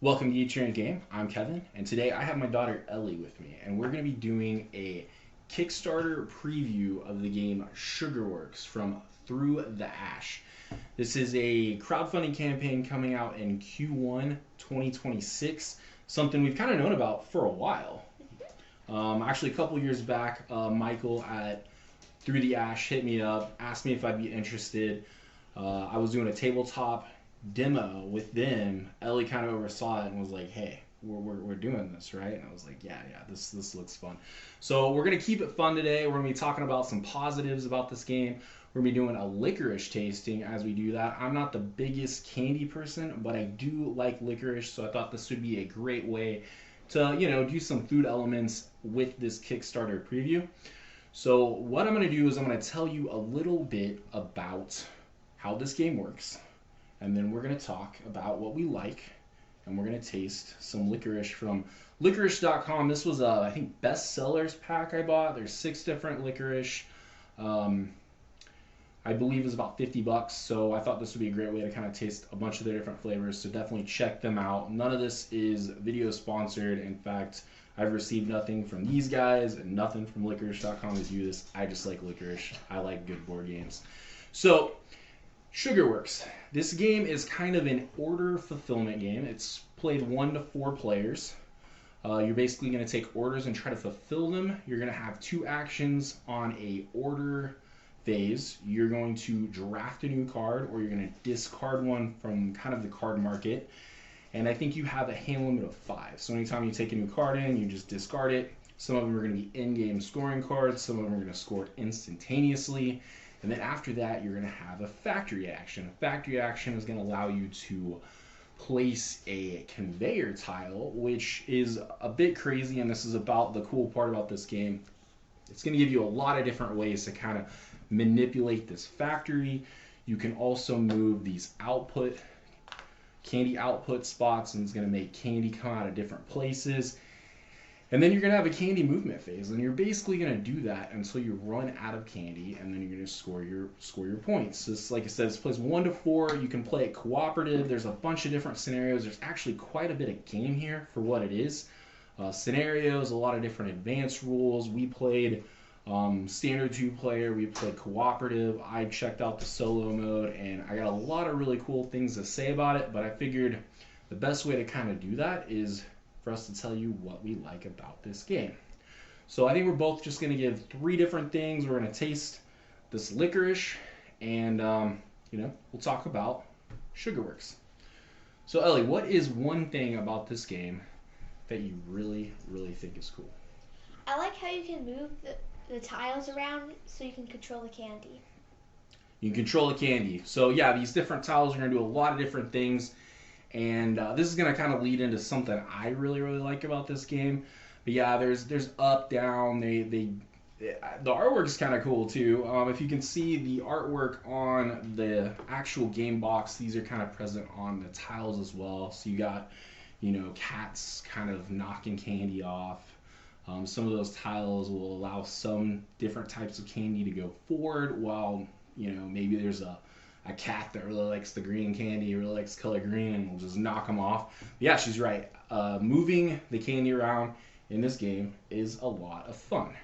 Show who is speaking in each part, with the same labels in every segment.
Speaker 1: Welcome to Eat Your Own Game. I'm Kevin, and today I have my daughter Ellie with me, and we're going to be doing a Kickstarter preview of the game Sugarworks from Through the Ash. This is a crowdfunding campaign coming out in Q1 2026, something we've kind of known about for a while. Actually, a couple years back, Michael at Through the Ash hit me up, asked me if I'd be interested. I was doing a tabletop demo with them. Ellie kind of oversaw it and was like, "Hey, we're doing this, right?" And I was like, "Yeah, this looks fun." So we're gonna keep it fun today. We're gonna be talking about some positives about this game. We're gonna be doing a licorice tasting as we do that. I'm not the biggest candy person, but I do like licorice, so I thought this would be a great way to do some food elements with this Kickstarter preview. So what I'm gonna do is I'm gonna tell you a little bit about how this game works. And then we're going to talk about what we like, and we're going to taste some licorice from licorice.com. This was I think, best sellers pack I bought. There's 6 different licorice. I believe it was about $50, so I thought this would be a great way to kind of taste a bunch of their different flavors, so definitely check them out. None of this is video sponsored. In fact, I've received nothing from these guys and nothing from licorice.com to do this. I just like licorice. I like good board games. So Sugarworks. This game is kind of an order fulfillment game. It's played 1 to 4 players. You're basically going to take orders and try to fulfill them. You're going to have 2 actions on a order phase. You're going to draft a new card, or you're going to discard one from kind of the card market. And I think you have a hand limit of 5. So anytime you take a new card in, you just discard it. Some of them are going to be in-game scoring cards. Some of them are going to score instantaneously. And then after that, you're going to have a factory action. A factory action is going to allow you to place a conveyor tile, which is a bit crazy, and this is about the cool part about this game. It's going to give you a lot of different ways to kind of manipulate this factory. You can also move these candy output spots, and it's going to make candy come out of different places. And then you're going to have a candy movement phase, and you're basically going to do that until you run out of candy, and then you're going to score your points. This, like I said, this plays 1 to 4. You can play it cooperative. There's a bunch of different scenarios. There's actually quite a bit of game here for what it is. Scenarios, a lot of different advanced rules. We played standard 2-player. We played cooperative. I checked out the solo mode, and I got a lot of really cool things to say about it, but I figured the best way to kind of do that is for us to tell you what we like about this game. So I think we're both just going to give 3 different things. We're going to taste this licorice, and we'll talk about Sugarworks. So Ellie, what is one thing about this game that you really, really think is cool?
Speaker 2: I like how you can move the tiles around so you can control the candy.
Speaker 1: You can control the candy. So yeah, these different tiles are going to do a lot of different things. And this is going to kind of lead into something I really, really like about this game. But yeah, there's up, down. The artwork's kind of cool too. If you can see the artwork on the actual game box, these are kind of present on the tiles as well. So you got, cats kind of knocking candy off. Some of those tiles will allow some different types of candy to go forward, while maybe there's a cat that really likes the green candy, really likes color green, and will just knock them off. But yeah, she's right. Moving the candy around in this game is a lot of fun.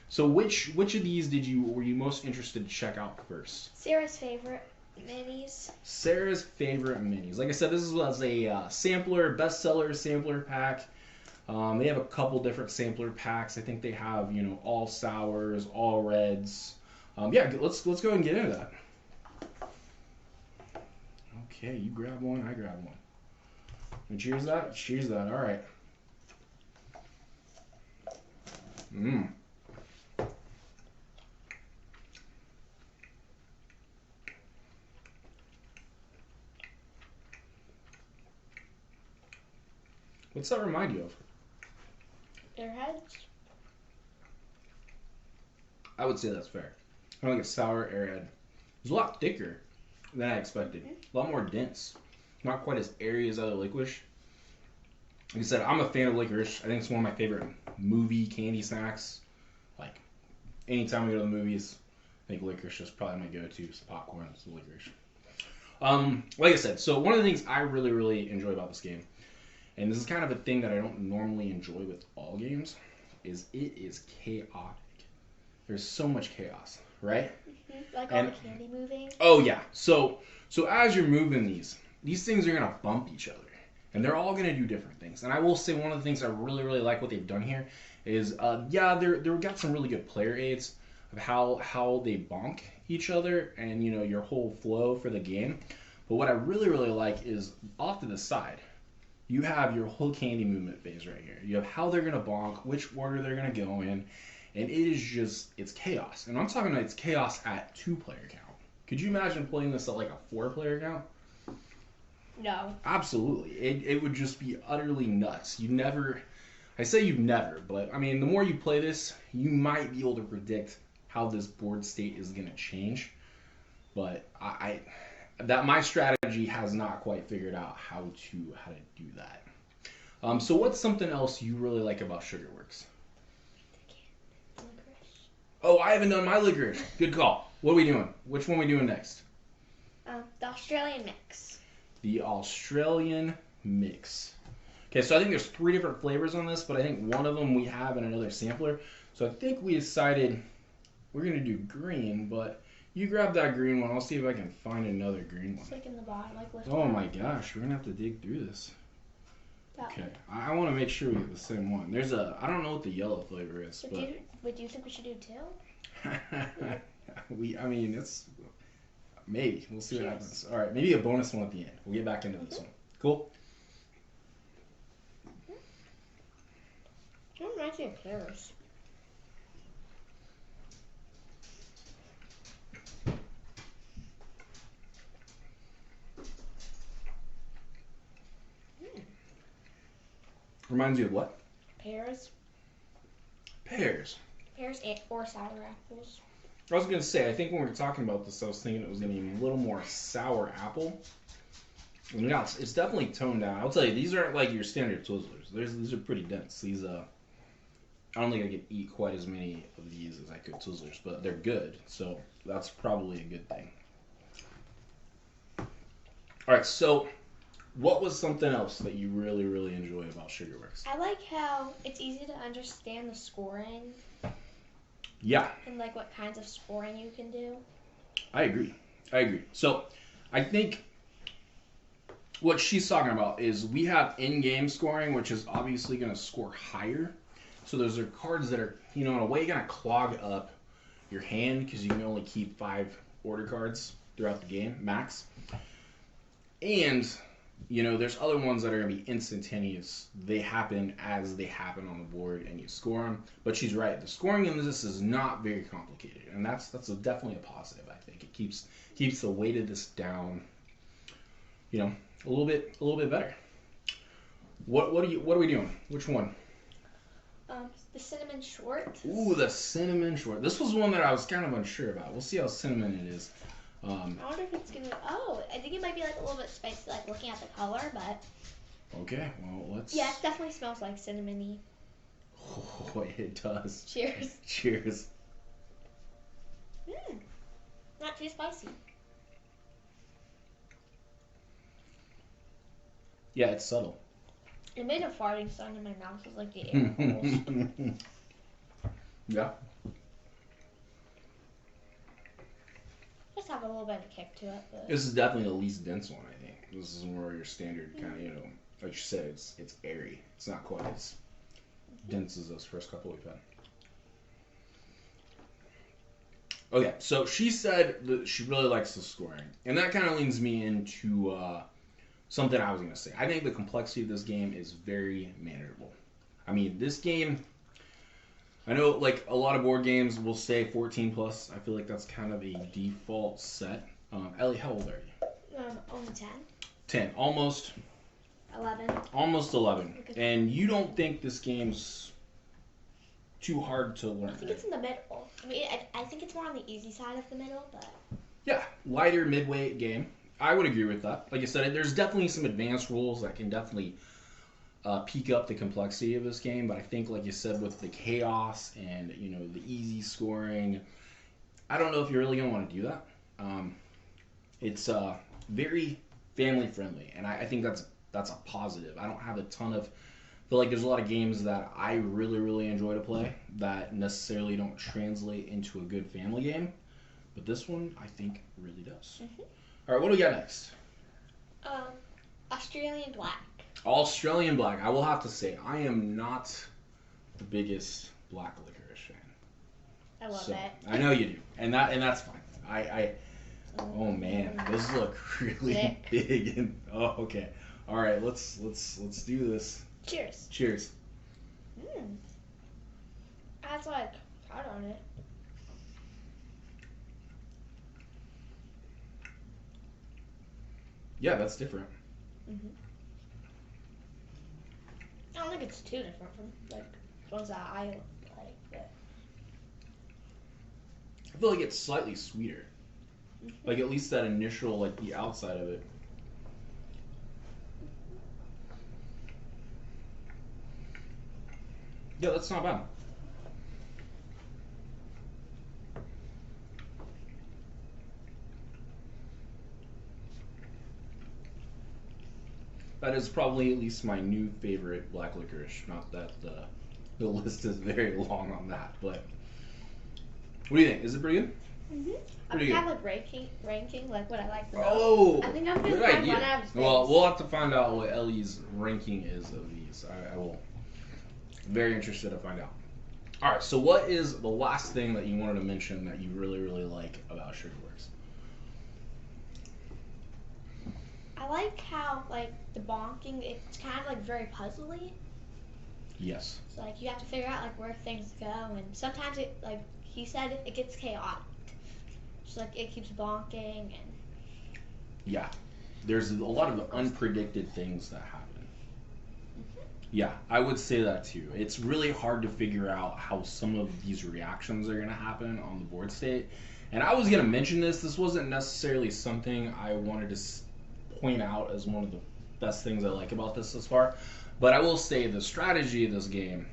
Speaker 1: So which of these were you most interested to check out first?
Speaker 2: Sarah's favorite minis.
Speaker 1: Sarah's favorite minis. Like I said, this was a sampler, bestseller sampler pack. They have a couple different sampler packs. I think they have all sours, all reds. Yeah, let's go ahead and get into that. Okay, you grab one, I grab one. And cheers that? Cheers that, alright. What's that remind you of?
Speaker 2: Airheads?
Speaker 1: I would say that's fair. Kind of like a sour airhead. It's a lot thicker than I expected. A lot more dense. Not quite as airy as other licorice. Like I said, I'm a fan of licorice. I think it's one of my favorite movie candy snacks. Like, anytime we go to the movies, I think licorice is probably my go-to. It's popcorn, it's licorice. Like I said, so one of the things I really, really enjoy about this game and this is kind of a thing that I don't normally enjoy with all games, is it is chaotic. There's so much chaos, right?
Speaker 2: Like all the candy moving.
Speaker 1: Oh yeah. So as you're moving these things are gonna bump each other, and they're all gonna do different things. And I will say one of the things I really like what they've done here is they're got some really good player aids of how they bonk each other and your whole flow for the game. But what I really like is off to the side, you have your whole candy movement phase right here. You have how they're gonna bonk, which order they're gonna go in, and it's chaos. And I'm talking about it's chaos at 2-player count. Could you imagine playing this at like a 4-player count?
Speaker 2: No.
Speaker 1: Absolutely. It would just be utterly nuts. I say you'd never, but I mean, the more you play this, you might be able to predict how this board state is going to change. But my strategy has not quite figured out how to do that. So what's something else you really like about Sugarworks?
Speaker 2: Licorice.
Speaker 1: Oh, I haven't done my licorice. Good call. What are we doing? Which one are we doing next?
Speaker 2: The Australian mix.
Speaker 1: The Australian mix. Okay, so I think there's 3 different flavors on this, but I think one of them we have in another sampler. So I think we decided we're going to do green, but you grab that green one. I'll see if I can find another green one.
Speaker 2: It's like in the bottom, like lift
Speaker 1: Oh
Speaker 2: up.
Speaker 1: my gosh, we're going to have to dig through this.
Speaker 2: That
Speaker 1: Okay,
Speaker 2: one.
Speaker 1: I want to make sure we get the same one. I don't know what the yellow flavor is,
Speaker 2: So
Speaker 1: but...
Speaker 2: do you think we should do 2?
Speaker 1: It's... Maybe. We'll see what
Speaker 2: Cheers.
Speaker 1: happens. All right, maybe a bonus one at the end. We'll get back into this one. Cool?
Speaker 2: It reminds me of pears.
Speaker 1: Reminds you of what?
Speaker 2: Pears.
Speaker 1: Pears.
Speaker 2: Pears or sour apples.
Speaker 1: I was going to say, I think when we were talking about this, I was thinking it was going to be a little more sour apple. And yeah, it's definitely toned down. I'll tell you, these aren't like your standard Twizzlers. These are pretty dense. These, I don't think I could eat quite as many of these as I could Twizzlers, but they're good. So that's probably a good thing. All right, so what was something else that you really enjoy about Sugarworks?
Speaker 2: I like how it's easy to understand the scoring.
Speaker 1: Yeah.
Speaker 2: And like what kinds of scoring you can do.
Speaker 1: I agree. So I think what she's talking about is we have in-game scoring, which is obviously going to score higher. So those are cards that are, in a way, going to clog up your hand because you can only keep 5 order cards throughout the game, max. And, there's other ones that are going to be instantaneous. They happen as they happen on the board and you score them. But she's right. The scoring in this is not very complicated. And that's definitely a positive, I think. It keeps the weight of this down, a little bit better. What are we doing? Which one?
Speaker 2: The cinnamon short.
Speaker 1: Ooh, the cinnamon short. This was one that I was kind of unsure about. We'll see how cinnamon it is.
Speaker 2: I wonder if it's gonna. Oh, I think it might be like a little bit spicy, like looking at the color, but.
Speaker 1: Okay, well let's.
Speaker 2: Yeah, it definitely smells like cinnamony.
Speaker 1: Oh, it does.
Speaker 2: Cheers.
Speaker 1: Cheers.
Speaker 2: Not too spicy.
Speaker 1: Yeah, it's subtle.
Speaker 2: It made a farting sound in my mouth. It was like the air holes.
Speaker 1: Yeah.
Speaker 2: Just have a little bit of kick to it. But...
Speaker 1: This is definitely the least dense one, I think. This is more your standard kind of, like you said, it's airy. It's not quite as dense as those first couple we've had. Okay, so she said that she really likes the scoring. And that kind of leads me into something I was going to say. I think the complexity of this game is very manageable. I mean, this game... I know, like, a lot of board games will say 14 plus. I feel like that's kind of a default set. Ellie, how old are you?
Speaker 2: Only 10.
Speaker 1: 10. Almost
Speaker 2: 11.
Speaker 1: Almost 11. And you don't think this game's too hard to learn?
Speaker 2: I think it's in the middle. I mean, I think it's more on the easy side of the middle, but...
Speaker 1: Yeah, lighter midweight game. I would agree with that. Like I said, there's definitely some advanced rules that can definitely... peak up the complexity of this game, but I think, like you said, with the chaos and the easy scoring, I don't know if you're really gonna want to do that. It's very family friendly, and I think that's that's a positive. I don't have a ton of feel like there's a lot of games that I really, really enjoy to play that necessarily don't translate into a good family game. But this one, I think, really does.
Speaker 2: Mm-hmm.
Speaker 1: All right, what do we got next?
Speaker 2: Australian Black.
Speaker 1: Australian Black. I will have to say, I am not the biggest black licorice fan.
Speaker 2: I love it.
Speaker 1: I know you do, and that's fine. Oh man, those look really
Speaker 2: Thick.
Speaker 1: big and okay. All right, let's do this.
Speaker 2: Cheers.
Speaker 1: Cheers.
Speaker 2: That's like hot on it.
Speaker 1: Yeah, that's different.
Speaker 2: Mm-hmm. I don't think it's too different from like ones that I like. But
Speaker 1: I feel like it's slightly sweeter. Like at least that initial, like the outside of it. Yeah, that's not bad. That is probably at least my new favorite black licorice. Not that the list is very long on that, but what do you think? Is it pretty good?
Speaker 2: Mm-hmm. I
Speaker 1: Pretty
Speaker 2: think I
Speaker 1: good.
Speaker 2: have like ranking like what I like the most.
Speaker 1: Oh,
Speaker 2: I think I'm
Speaker 1: good
Speaker 2: gonna run
Speaker 1: idea.
Speaker 2: out of space.
Speaker 1: Well, we'll have to find out what Ellie's ranking is of these. I will. Very interested to find out. All right, so what is the last thing that you wanted to mention that you really, really like about Sugarworks?
Speaker 2: I like how like the bonking. It's kind of like very puzzly.
Speaker 1: Yes.
Speaker 2: So like you have to figure out like where things go, and sometimes it like he said it gets chaotic. Just like it keeps bonking and.
Speaker 1: Yeah. There's a lot of unpredicted things that happen. Yeah, I would say that too. It's really hard to figure out how some of these reactions are going to happen on the board state. And I was going to mention this. This wasn't necessarily something I wanted to point out as one of the best things I like about this far. But I will say the strategy of this game,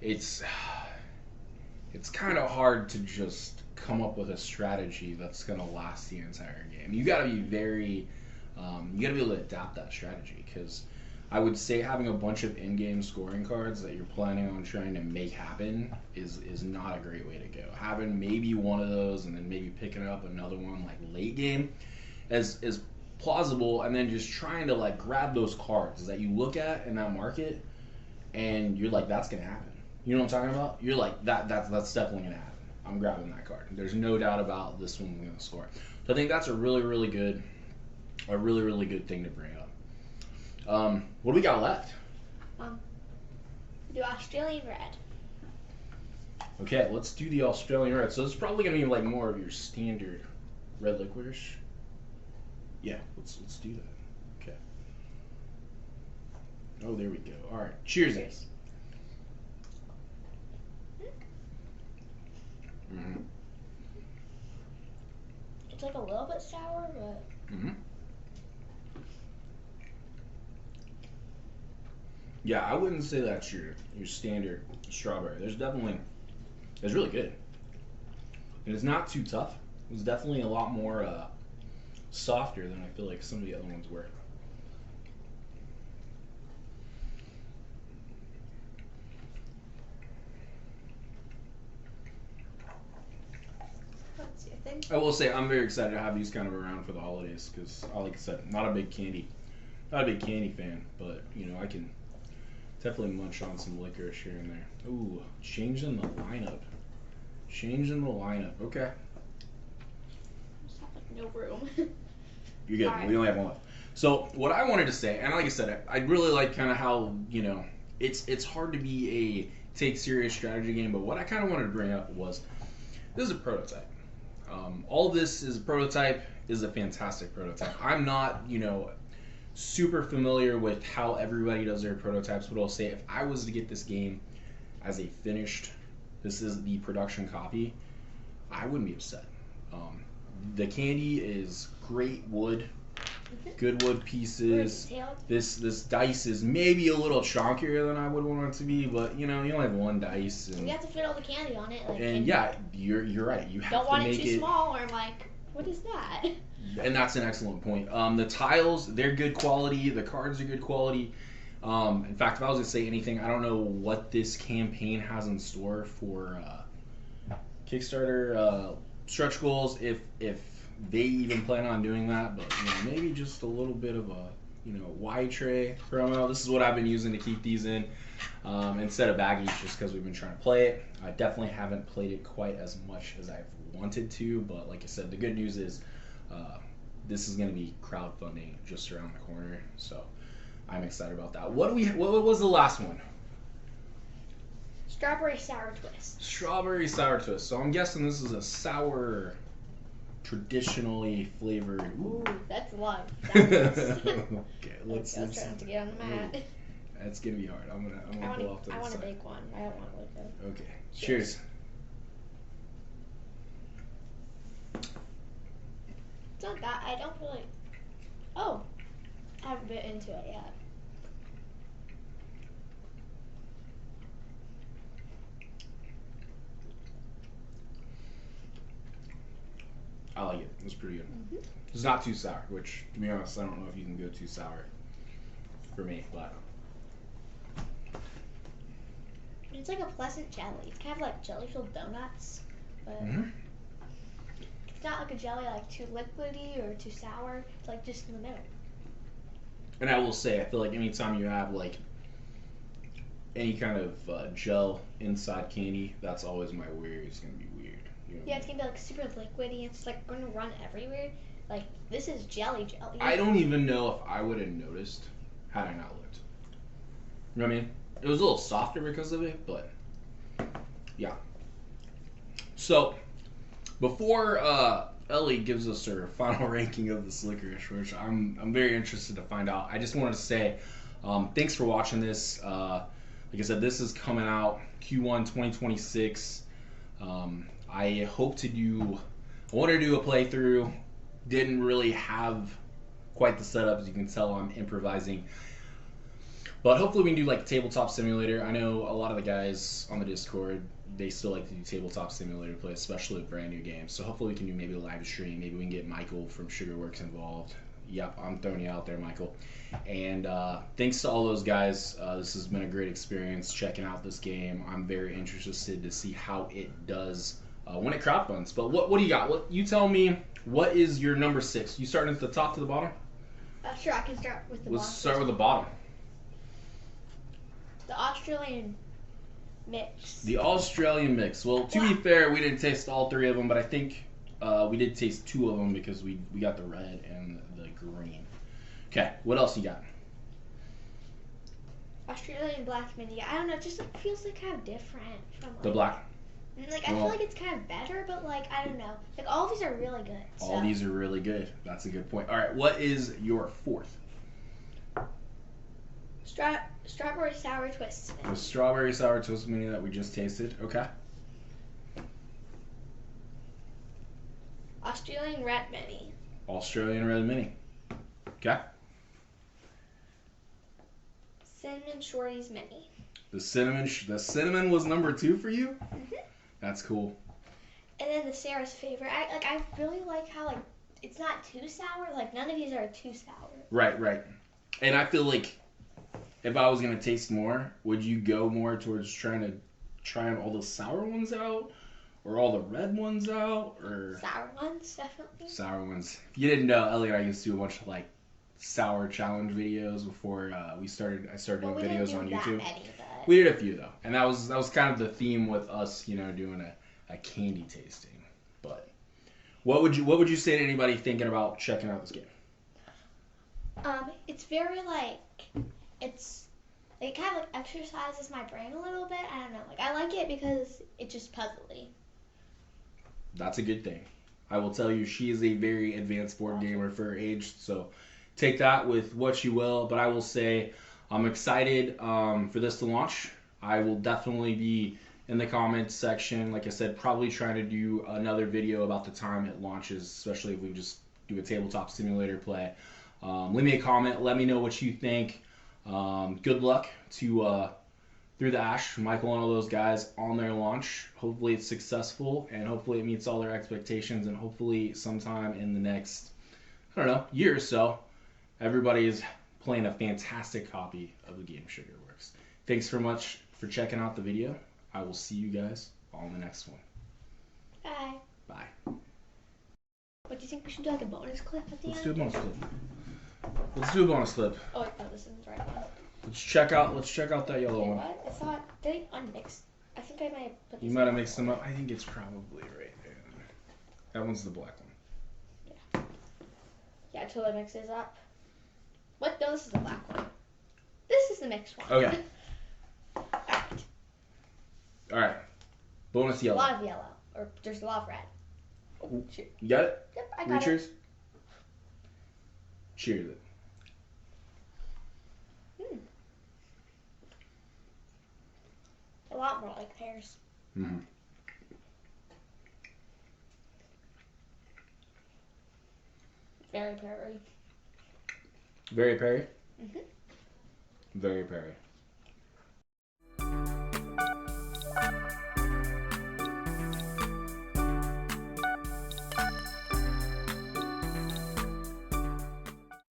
Speaker 1: it's kind of hard to just come up with a strategy that's going to last the entire game. You got to be very, you got to be able to adapt that strategy because I would say having a bunch of in-game scoring cards that you're planning on trying to make happen is not a great way to go. Having maybe one of those and then maybe picking up another one like late game is plausible, and then just trying to like grab those cards that you look at in that market and you're like, that's gonna happen. You know what I'm talking about? You're like, that's definitely gonna happen. I'm grabbing that card. There's no doubt about this one's gonna score. So I think that's a really good thing to bring up. What do we got left?
Speaker 2: The Australian Red.
Speaker 1: Okay, let's do the Australian Red. So this is probably gonna be like more of your standard red licorice. Yeah, let's do that. Okay. Oh, there we go. All right. Cheers.
Speaker 2: Cheers.
Speaker 1: Mm-hmm.
Speaker 2: It's like a little bit sour, but.
Speaker 1: Mm-hmm. Yeah, I wouldn't say that's your standard strawberry. It's really good. And it's not too tough. It's definitely a lot more softer than I feel like some of the other ones were.
Speaker 2: What's your thing?
Speaker 1: I will say I'm very excited to have these kind of around for the holidays because, like I said, not a big candy fan, but you know I can definitely munch on some licorice here and there. Ooh, changing the lineup. Okay.
Speaker 2: Just have like no room.
Speaker 1: You're good.
Speaker 2: Alright.
Speaker 1: We only have one left. So what I wanted to say, and like I said, I really like kind of how, you know, it's hard to be a take serious strategy game, but what I kind of wanted to bring up was this is a prototype. All this is a prototype. This is a fantastic prototype. I'm not, you know, super familiar with how everybody does their prototypes, but I'll say if I was to get this game as a finished, this is the production copy, I wouldn't be upset. The candy is great wood, good wood pieces. This dice is maybe a little chunkier than I would want it to be, but you know you only have one dice, and
Speaker 2: You have to fit all the candy on it. Like,
Speaker 1: and yeah, you're right. You have
Speaker 2: don't
Speaker 1: to
Speaker 2: want
Speaker 1: make
Speaker 2: it too small or like What is that?
Speaker 1: And that's an excellent point. The tiles, they're good quality. The cards are good quality. In fact, if I was to say anything, I don't know what this campaign has in store for Kickstarter stretch goals. If they even plan on doing that, but maybe just a little bit of a Y tray promo. This is what I've been using to keep these in instead of baggies, just because we've been trying to play it. I definitely haven't played it quite as much as I've wanted to, but like I said, the good news is this is going to be crowdfunding just around the corner, so I'm excited about that. What was the last one?
Speaker 2: Strawberry sour twist.
Speaker 1: Strawberry sour twist. So I'm guessing this is a sour, traditionally flavored.
Speaker 2: Ooh, that's a lot.
Speaker 1: Okay, let's
Speaker 2: try not to get on the mat.
Speaker 1: That's gonna be hard. I'm gonna pull off to the side.
Speaker 2: I want to bake one. I don't want to lick it.
Speaker 1: Okay. Cheers.
Speaker 2: It's not that. I don't really. Oh, I haven't bit into it yet.
Speaker 1: I like it. It's pretty good. Mm-hmm. It's not too sour, which, to be honest, I don't know if you can go too sour for me, but.
Speaker 2: It's like a pleasant jelly. It's kind of like jelly-filled donuts, but it's not like a jelly like too liquidy or too sour. It's like just in the middle.
Speaker 1: And I will say, I feel like anytime you have like any kind of gel inside candy, that's always my weird. It's gonna be weird.
Speaker 2: Yeah, it's gonna be like super liquidy. It's like gonna run everywhere. Like this is jelly.
Speaker 1: I don't even know if I would have noticed had I not looked. You know what I mean? It was a little softer because of it, but yeah. So before Ellie gives us her final ranking of this licorice, which I'm very interested to find out, I just wanted to say thanks for watching this. Like I said, this is coming out Q1 2026. I hope to do. I wanted to do a playthrough. Didn't really have quite the setup, as you can tell. I'm improvising. But hopefully we can do like a tabletop simulator. I know a lot of the guys on the Discord, they still like to do tabletop simulator play, especially with brand new games. So hopefully we can do maybe a live stream. Maybe we can get Michael from Sugarworks involved. Yep, I'm throwing you out there, Michael. And thanks to all those guys. This has been a great experience checking out this game. I'm very interested to see how it does when it crowdfunds. But what do you got? What you tell me? What is your number 6? You starting at the top to the bottom?
Speaker 2: Sure, I can start with the bottom.
Speaker 1: Let's start with the bottom.
Speaker 2: The Australian mix.
Speaker 1: The Australian mix. Well, to be fair, we didn't taste all 3 of them, but I think we did taste 2 of them because we got the red and the green. Okay, what else you got?
Speaker 2: Australian black mini. I don't know, it just like, feels like kind of different from like,
Speaker 1: the black.
Speaker 2: Like I feel like it's kind of better, but like I don't know. Like all of these are really good.
Speaker 1: All these are really good. That's a good point. All right, what is your 4th?
Speaker 2: Strawberry sour twist.
Speaker 1: The strawberry sour twist mini that we just tasted. Okay.
Speaker 2: Australian red mini.
Speaker 1: Australian red mini. Okay.
Speaker 2: Cinnamon shorties mini.
Speaker 1: The cinnamon was number 2 for you?
Speaker 2: Mhm.
Speaker 1: That's cool.
Speaker 2: And then the Sarah's favorite. I really like how like it's not too sour. Like none of these are too sour.
Speaker 1: Right. And I feel like if I was gonna taste more, would you go more towards trying all the sour ones out, or all the red ones out, or
Speaker 2: sour ones? Definitely
Speaker 1: sour ones. If you didn't know, Ellie and I used to do a bunch of like sour challenge videos before I started doing videos on YouTube. We did a few though, and that was kind of the theme with us, doing a candy tasting. But what would you say to anybody thinking about checking out this game?
Speaker 2: It's very it kind of like exercises my brain a little bit. I don't know. Like I like it because it's just puzzly.
Speaker 1: That's a good thing. I will tell you, she is a very advanced board gamer for her age, so take that with what you will. But I will say, I'm excited for this to launch. I will definitely be in the comments section. Like I said, probably trying to do another video about the time it launches, especially if we just do a tabletop simulator play. Leave me a comment. Let me know what you think. Good luck to Through the Ash, Michael and all those guys on their launch. Hopefully it's successful, and hopefully it meets all their expectations, and hopefully sometime in the next, I don't know, year or so, everybody is playing a fantastic copy of the game Sugarworks. Thanks so much for checking out the video. I will see you guys on the next one.
Speaker 2: Bye.
Speaker 1: Bye.
Speaker 2: What do you think we should do, like a bonus clip at the
Speaker 1: Let's
Speaker 2: end?
Speaker 1: do a bonus clip. Let's do a bonus clip.
Speaker 2: Oh, wait, this isn't the right one.
Speaker 1: Let's check out that yellow
Speaker 2: Wait,
Speaker 1: one.
Speaker 2: what? I thought, did I unmix? I think I might have put this
Speaker 1: You might have mixed them up. I think it's probably right there. That one's the black one.
Speaker 2: Yeah, I totally mixed this up. What? No, this is the black one. This is the mixed one.
Speaker 1: Okay.
Speaker 2: Alright.
Speaker 1: Alright. Bonus
Speaker 2: A
Speaker 1: yellow.
Speaker 2: lot of yellow. Or there's a lot of red. Oh, shoot.
Speaker 1: You got it?
Speaker 2: Yep, I got
Speaker 1: Cheers.
Speaker 2: it.
Speaker 1: Cheers it.
Speaker 2: A lot more like pears.
Speaker 1: Mm-hmm.
Speaker 2: Very peary.
Speaker 1: Very Perry?
Speaker 2: Mm-hmm.
Speaker 1: Very Perry.